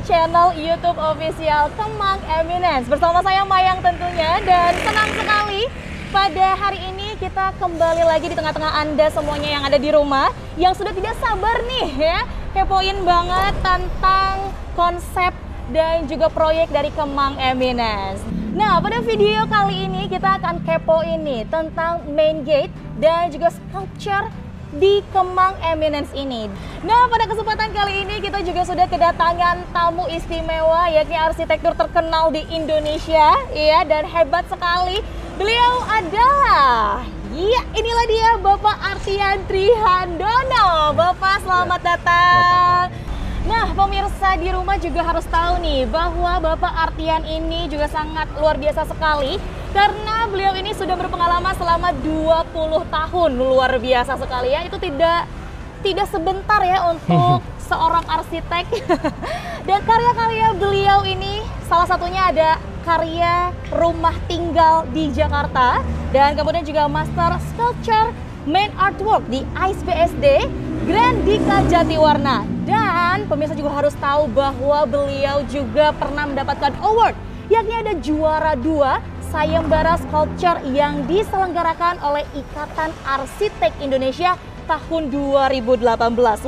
channel YouTube official Kemang Eminence. Bersama saya Mayang tentunya, dan senang sekali pada hari ini kita kembali lagi di tengah-tengah Anda semuanya yang ada di rumah, yang sudah tidak sabar nih ya, kepoin banget tentang konsep dan juga proyek dari Kemang Eminence. Nah, pada video kali ini kita akan kepoin nih tentang main gate dan juga sculpture di Kemang Eminence ini. Nah, pada kesempatan kali ini kita juga sudah kedatangan tamu istimewa, yakni arsitektur terkenal di Indonesia, ya, dan hebat sekali. Beliau adalah, ya, inilah dia Bapak Artian Trihandono. Bapak, selamat datang. Nah, pemirsa di rumah juga harus tahu nih bahwa Bapak Artian ini juga sangat luar biasa sekali, karena beliau ini sudah berpengalaman selama 20 tahun. Luar biasa sekali ya, itu tidak sebentar ya untuk seorang arsitek. Dan karya-karya beliau ini salah satunya ada karya rumah tinggal di Jakarta, dan kemudian juga master sculpture main artwork di AIS-BSD Grandika Jatiwarna. Dan pemirsa juga harus tahu bahwa beliau juga pernah mendapatkan award, yakni ada juara 2 sayembara sculpture yang diselenggarakan oleh Ikatan Arsitek Indonesia tahun 2018.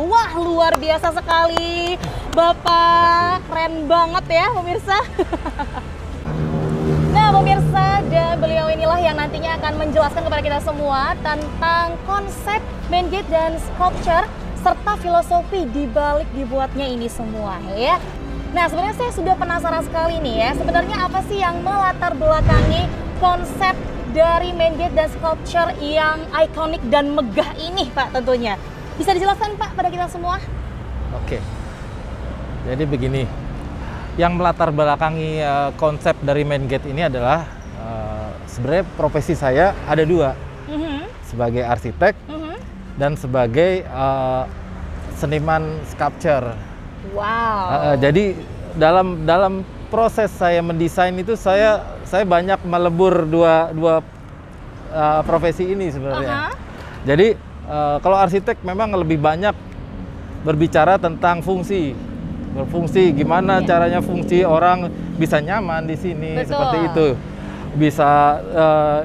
Wah, luar biasa sekali Bapak, keren banget ya pemirsa. Nah pemirsa, dan beliau inilah yang nantinya akan menjelaskan kepada kita semua tentang konsep main gate dan sculpture serta filosofi di balik dibuatnya ini semua ya. Nah, sebenarnya saya sudah penasaran sekali nih ya, sebenarnya apa sih yang melatar belakangi konsep dari main gate dan sculpture yang ikonik dan megah ini, Pak, tentunya. Bisa dijelaskan, Pak, pada kita semua? Oke. Jadi begini, yang melatar belakangi konsep dari main gate ini adalah sebenarnya profesi saya ada 2, sebagai arsitek dan sebagai seniman sculpture. Wow. Jadi dalam proses saya mendesain itu saya banyak melebur dua profesi ini sebenarnya. Jadi kalau arsitek memang lebih banyak berbicara tentang fungsi, berfungsi gimana caranya fungsi orang bisa nyaman di sini. Betul. Seperti itu. Bisa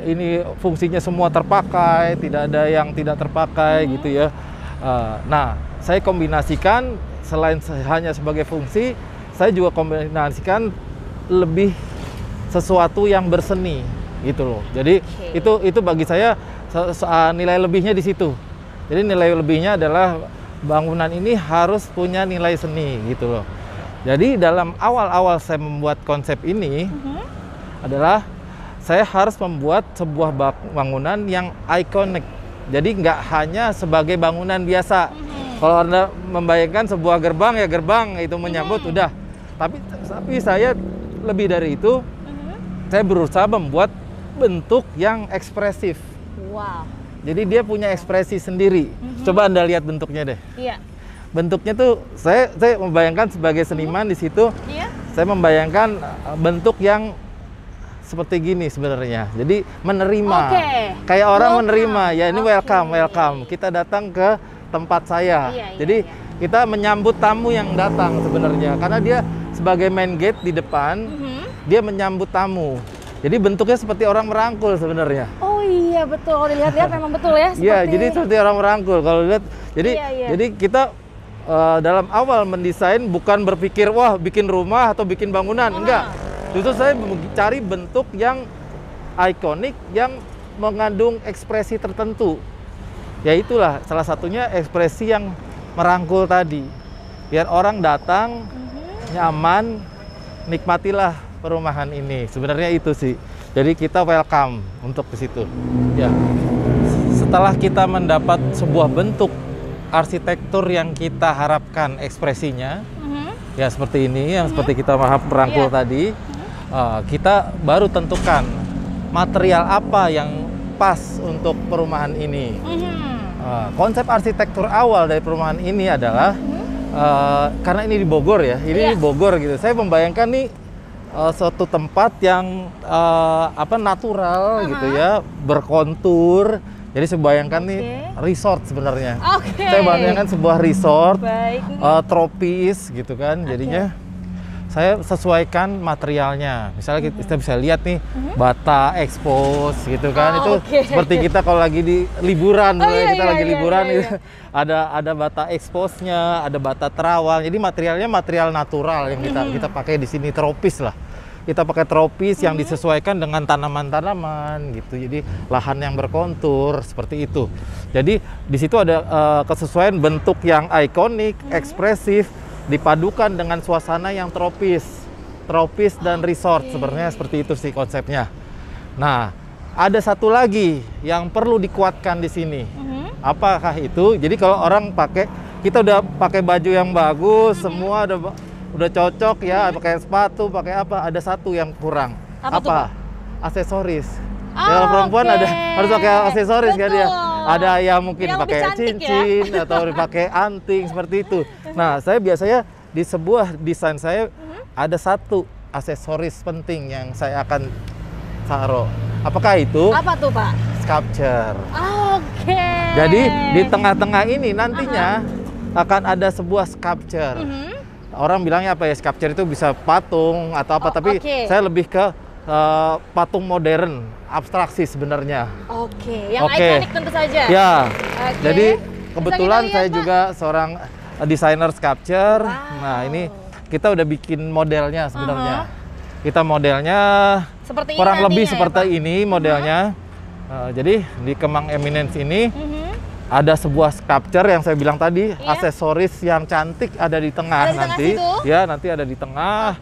ini fungsinya semua terpakai, tidak ada yang tidak terpakai gitu ya. Nah, saya kombinasikan selain hanya sebagai fungsi, saya juga kombinasikan lebih sesuatu yang berseni gitu loh. Jadi itu bagi saya nilai lebihnya di situ. Jadi nilai lebihnya adalah bangunan ini harus punya nilai seni gitu loh. Jadi dalam awal-awal saya membuat konsep ini adalah saya harus membuat sebuah bangunan yang ikonik. Jadi nggak hanya sebagai bangunan biasa. Kalau Anda membayangkan sebuah gerbang, ya gerbang itu menyambut udah. Tapi saya lebih dari itu, saya berusaha membuat bentuk yang ekspresif. Wow. Jadi dia punya ekspresi sendiri. Coba Anda lihat bentuknya deh. Iya. Bentuknya tuh saya membayangkan sebagai seniman di situ. Iya. Saya membayangkan bentuk yang seperti gini sebenarnya. Jadi menerima. Kayak orang menerima. Ya ini welcome. Kita datang ke tempat saya. Jadi kita menyambut tamu yang datang sebenarnya. Karena dia sebagai main gate di depan, dia menyambut tamu. Jadi bentuknya seperti orang merangkul sebenarnya. Oh iya, betul. Kalau dilihat-lihat memang betul ya. Iya, jadi seperti orang merangkul. Kalau lihat, jadi kita dalam awal mendesain bukan berpikir wah bikin rumah atau bikin bangunan, enggak. Justru saya mencari bentuk yang ikonik yang mengandung ekspresi tertentu. Ya itulah salah satunya ekspresi yang merangkul tadi. Biar orang datang nyaman, nikmatilah perumahan ini. Sebenarnya itu sih. Jadi kita welcome untuk ke situ. Ya. Setelah kita mendapat sebuah bentuk arsitektur yang kita harapkan ekspresinya, ya seperti ini, yang seperti kita merangkul tadi, kita baru tentukan material apa yang pas untuk perumahan ini. Konsep arsitektur awal dari perumahan ini adalah karena ini di Bogor ya, ini di Bogor gitu. Saya membayangkan nih suatu tempat yang natural gitu ya, berkontur. Jadi saya bayangkan nih resort sebenarnya. Saya bayangkan sebuah resort tropis gitu kan, jadinya saya sesuaikan materialnya. Misalnya kita bisa lihat nih bata expose gitu kan, itu seperti kita kalau lagi di liburan, kita lagi liburan gitu. Ada bata expose-nya, ada bata terawal. Jadi materialnya material natural yang kita pakai di sini, tropis lah. Kita pakai tropis yang disesuaikan dengan tanaman-tanaman gitu. Jadi lahan yang berkontur seperti itu. Jadi di situ ada kesesuaian bentuk yang ikonik, ekspresif, dipadukan dengan suasana yang tropis dan resort. Sebenarnya seperti itu sih konsepnya. Nah, ada satu lagi yang perlu dikuatkan di sini. Apakah itu? Jadi kalau orang kita udah pakai baju yang bagus, semua udah cocok ya, pakai sepatu, pakai apa? Ada satu yang kurang. Apa? Aksesoris. Kalau perempuan harus pakai aksesoris kan ya. Ada yang mungkin pakai cincin atau pakai anting seperti itu. Nah, saya biasanya di sebuah desain saya ada satu aksesoris penting yang saya akan taruh. Apakah itu? Apa tuh, Pak? Sculpture. Jadi di tengah-tengah ini nantinya akan ada sebuah sculpture. Orang bilangnya apa ya, sculpture itu bisa patung atau apa, tapi saya lebih ke patung modern, abstraksi sebenarnya. Yang ikonik tentu saja. Ya, jadi kebetulan saya juga seorang desainer sculpture. Nah, ini kita udah bikin modelnya sebenarnya. Kita modelnya seperti kurang lebih seperti ini modelnya. Jadi di Kemang Eminence ini ada sebuah sculpture yang saya bilang tadi, aksesoris yang cantik ada di tengah nanti. Ya, nanti ada di tengah.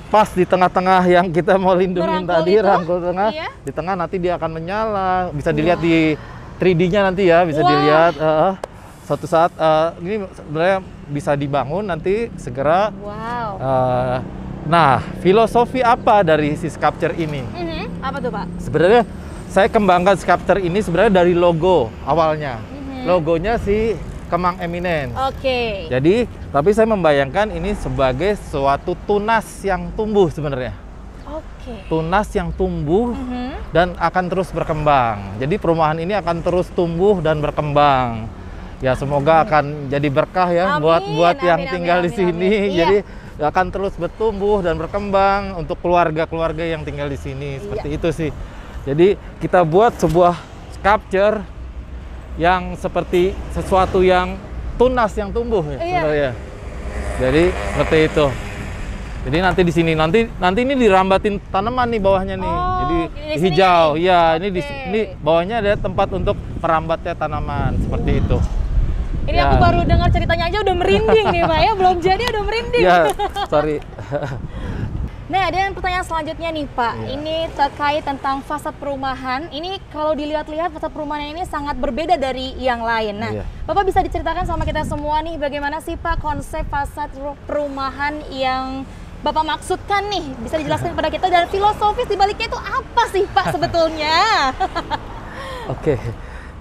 Pas di tengah-tengah yang kita mau lindungin tadi, rangkul tengah. Di tengah nanti dia akan menyala. Bisa dilihat di 3D-nya nanti ya, bisa dilihat. Suatu saat ini sebenarnya bisa dibangun nanti segera. Nah, filosofi apa dari si sculpture ini? Apa tuh, Pak? Sebenarnya saya kembangkan sculpture ini sebenarnya dari logo awalnya. Logonya si Kemang Eminence. Jadi, tapi saya membayangkan ini sebagai suatu tunas yang tumbuh sebenarnya. Tunas yang tumbuh dan akan terus berkembang. Jadi perumahan ini akan terus tumbuh dan berkembang. Ya, semoga akan jadi berkah ya buat yang tinggal di sini. Jadi akan terus bertumbuh dan berkembang untuk keluarga-keluarga yang tinggal di sini. Seperti itu sih. Jadi kita buat sebuah sculpture yang seperti sesuatu yang tunas yang tumbuh ya sebenarnya. Jadi seperti itu. Jadi nanti di sini nanti ini dirambatin tanaman nih bawahnya nih. Jadi hijau. Ya, ini ini bawahnya ada tempat untuk merambatnya tanaman seperti itu. Ini aku baru dengar ceritanya aja udah merinding nih, Pak ya. Belum jadi udah merinding. Ya, sorry. Nah, dan pertanyaan selanjutnya nih, Pak. Ini terkait tentang fasad perumahan. Ini kalau dilihat-lihat fasad perumahan ini sangat berbeda dari yang lain. Nah, Bapak bisa diceritakan sama kita semua nih, bagaimana sih Pak konsep fasad perumahan yang Bapak maksudkan nih? Bisa dijelaskan kepada kita, dan filosofis di baliknya itu apa sih Pak sebetulnya?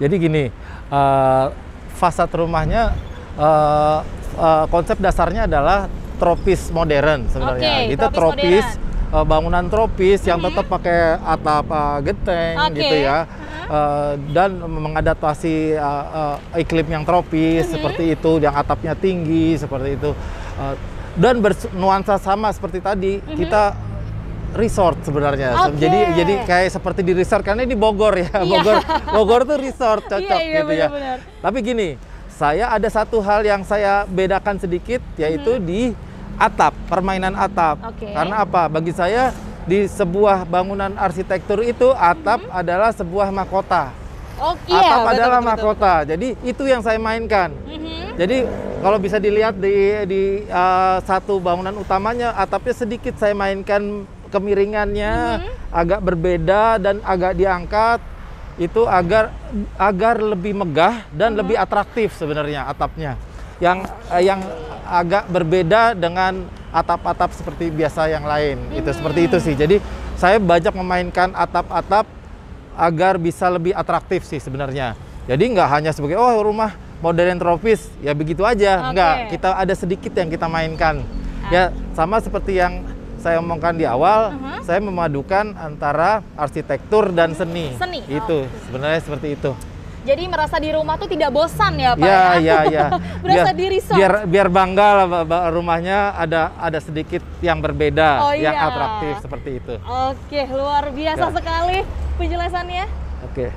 Jadi gini, fasad rumahnya konsep dasarnya adalah tropis modern sebenarnya. Kita tropis, bangunan tropis yang tetap pakai atap geteng gitu ya, dan mengadaptasi iklim yang tropis seperti itu, yang atapnya tinggi seperti itu, dan bernuansa sama seperti tadi. Kita resort sebenarnya. Jadi kayak seperti di resort, karena ini Bogor ya. Bogor tuh resort cocok gitu ya. Tapi gini, saya ada satu hal yang saya bedakan sedikit, yaitu di atap, permainan atap. Karena apa? Bagi saya di sebuah bangunan arsitektur itu atap adalah sebuah mahkota. Atap adalah mahkota. Jadi itu yang saya mainkan. Jadi kalau bisa dilihat di satu bangunan utamanya, atapnya sedikit saya mainkan kemiringannya, agak berbeda dan agak diangkat. Itu agar lebih megah dan lebih atraktif sebenarnya atapnya. Yang agak berbeda dengan atap-atap seperti biasa yang lain. Itu seperti itu sih. Jadi saya banyak memainkan atap-atap agar bisa lebih atraktif sih sebenarnya. Jadi nggak hanya sebagai rumah modern tropis ya begitu aja. Nggak, kita ada sedikit yang kita mainkan. Ya sama seperti yang saya omongkan di awal, saya memadukan antara arsitektur dan seni. Itu sebenarnya seperti itu. Jadi merasa di rumah tuh tidak bosan ya Pak? Iya. Berasa di resort. Biar bangga lah rumahnya ada sedikit yang berbeda, yang atraktif seperti itu. Oke, luar biasa sekali penjelasannya. Oke.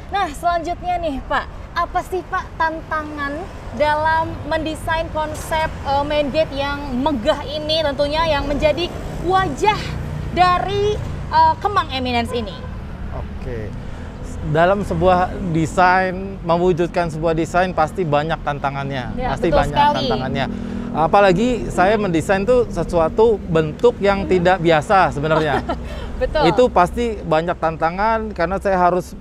Nah, selanjutnya nih Pak, apa sih Pak tantangan dalam mendesain konsep main gate yang megah ini tentunya yang menjadi wajah dari Kemang Eminence ini? Oke. Dalam sebuah desain, mewujudkan sebuah desain pasti banyak tantangannya. Pasti banyak tantangannya. Apalagi saya mendesain tuh sesuatu bentuk yang tidak biasa sebenarnya. Betul. Itu pasti banyak tantangan karena saya harus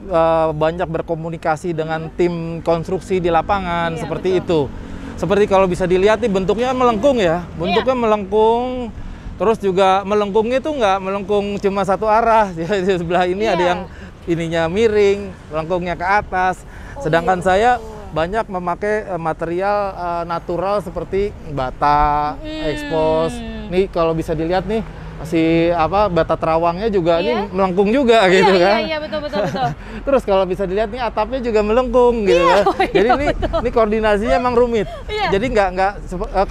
banyak berkomunikasi dengan tim konstruksi di lapangan seperti itu. Seperti kalau bisa dilihat nih bentuknya melengkung ya, bentuknya melengkung. Terus juga melengkungnya itu nggak melengkung cuma satu arah. Di sebelah ini ada yang ininya miring, melengkungnya ke atas. Sedangkan saya banyak memakai material natural seperti bata, expose. Nih kalau bisa dilihat nih si bata terawangnya juga ini melengkung juga gitu kan. Iya, betul. Terus kalau bisa dilihat nih atapnya juga melengkung gitu kan. Jadi ini koordinasinya emang rumit. Jadi nggak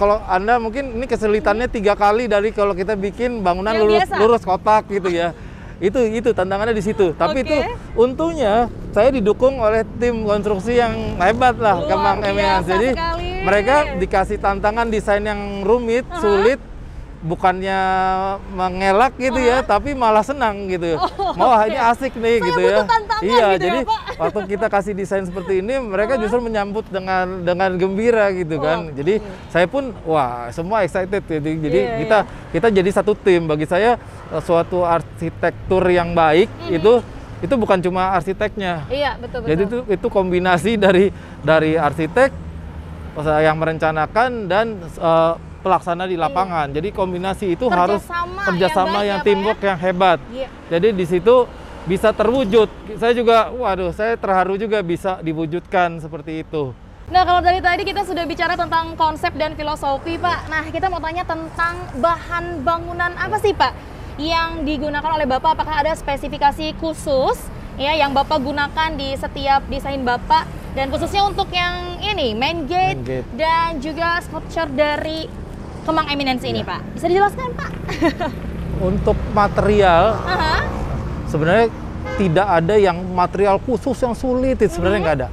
kalau Anda mungkin ini kesulitannya 3 kali dari kalau kita bikin bangunan lurus kotak gitu ya. Itu tantangannya di situ. Tapi itu untungnya saya didukung oleh tim konstruksi yang hebat lah, Kemang Eminence. Jadi mereka dikasih tantangan desain yang rumit, sulit, bukannya mengelak gitu ya, tapi malah senang gitu. Wah, ini asik nih gitu ya. Iya, gitu jadi waktu kita kasih desain seperti ini, mereka justru menyambut dengan gembira gitu kan. Jadi saya pun wah, semua excited. Jadi kita jadi satu tim. Bagi saya suatu arsitektur yang baik itu bukan cuma arsiteknya. Iya, betul. Jadi itu kombinasi dari arsitek yang merencanakan dan pelaksana di lapangan. Jadi kombinasi itu harus kerjasama yang teamwork yang hebat. Jadi di situ bisa terwujud. Saya juga, saya terharu juga bisa diwujudkan seperti itu. Nah, kalau dari tadi kita sudah bicara tentang konsep dan filosofi, Pak. Nah, kita mau tanya tentang bahan bangunan apa sih, Pak, yang digunakan oleh Bapak? Apakah ada spesifikasi khusus ya yang Bapak gunakan di setiap desain Bapak? Dan khususnya untuk yang ini, main gate. Dan juga sculpture dari Kemang Eminence ini, Pak. Bisa dijelaskan, Pak? Untuk material, sebenarnya tidak ada yang material khusus yang sulit, sebenarnya nggak ada.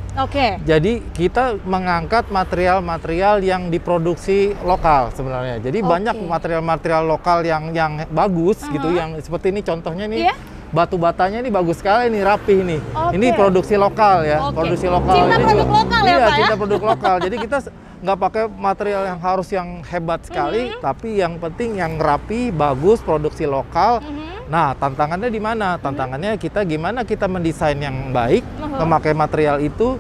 Jadi kita mengangkat material-material yang diproduksi lokal sebenarnya. Jadi banyak material-material lokal yang bagus gitu, yang seperti ini contohnya nih. Batu batanya ini bagus sekali nih, rapih nih. Ini produksi lokal ya, produksi lokal. Cinta produk lokal ya, Pak ya? Cinta produk lokal. Jadi kita nggak pakai material yang harus yang hebat sekali, tapi yang penting yang rapi, bagus, produksi lokal. Nah, tantangannya di mana? Tantangannya gimana kita mendesain yang baik, memakai material itu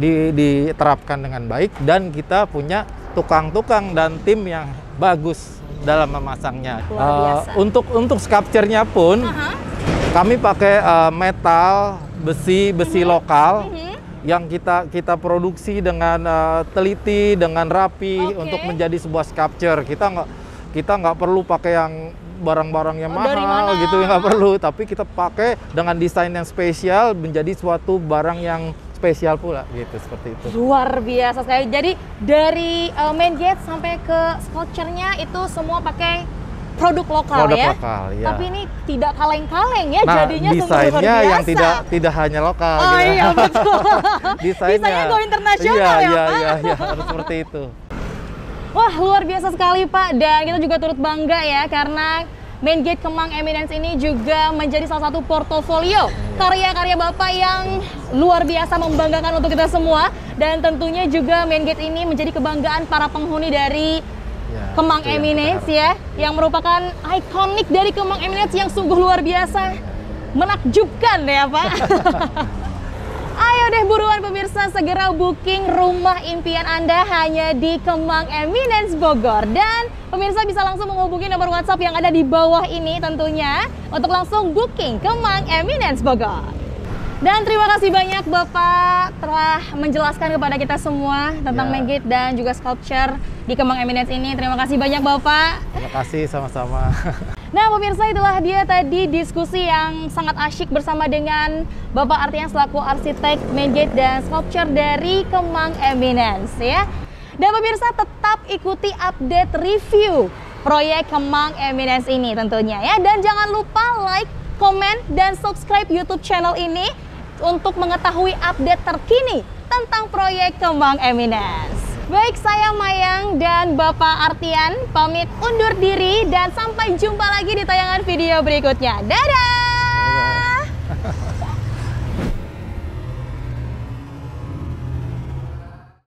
diterapkan dengan baik, dan kita punya tukang-tukang dan tim yang bagus dalam memasangnya. Untuk sculpture-nya pun kami pakai metal, besi lokal yang kita produksi dengan teliti, dengan rapi untuk menjadi sebuah sculpture. Kita nggak perlu pakai yang barang-barang yang mahal gitu, nggak perlu. Tapi kita pakai dengan desain yang spesial menjadi suatu barang yang spesial pula gitu, seperti itu. Luar biasa sekali. Jadi dari main gate sampai ke sculpture-nya itu semua pakai produk lokal ya. Tapi ini tidak kaleng-kaleng ya, jadinya desainnya yang tidak hanya lokal. Iya betul. Desainnya go internasional ya, Pak. Iya, harus seperti itu. Wah, luar biasa sekali, Pak. Dan kita juga turut bangga ya karena main gate Kemang Eminence ini juga menjadi salah satu portofolio karya-karya Bapak yang luar biasa membanggakan untuk kita semua. Dan tentunya juga main gate ini menjadi kebanggaan para penghuni dari Kemang Eminence ya, yang merupakan ikonik dari Kemang Eminence yang sungguh luar biasa, menakjubkan ya, Pak. Ayo deh buruan pemirsa, segera booking rumah impian Anda hanya di Kemang Eminence Bogor. Dan pemirsa bisa langsung menghubungi nomor WhatsApp yang ada di bawah ini tentunya untuk langsung booking Kemang Eminence Bogor. Dan terima kasih banyak Bapak telah menjelaskan kepada kita semua tentang main gate dan juga sculpture di Kemang Eminence ini. Terima kasih banyak Bapak. Terima kasih, sama-sama. Nah pemirsa, itulah dia tadi diskusi yang sangat asyik bersama dengan Bapak Artian selaku arsitek main gate dan sculpture dari Kemang Eminence ya. Dan pemirsa tetap ikuti update review proyek Kemang Eminence ini tentunya ya. Dan jangan lupa like, komen, dan subscribe YouTube channel ini untuk mengetahui update terkini tentang proyek Kemang Eminence. Baik, saya Mayang dan Bapak Artian pamit undur diri dan sampai jumpa lagi di tayangan video berikutnya. Dadah!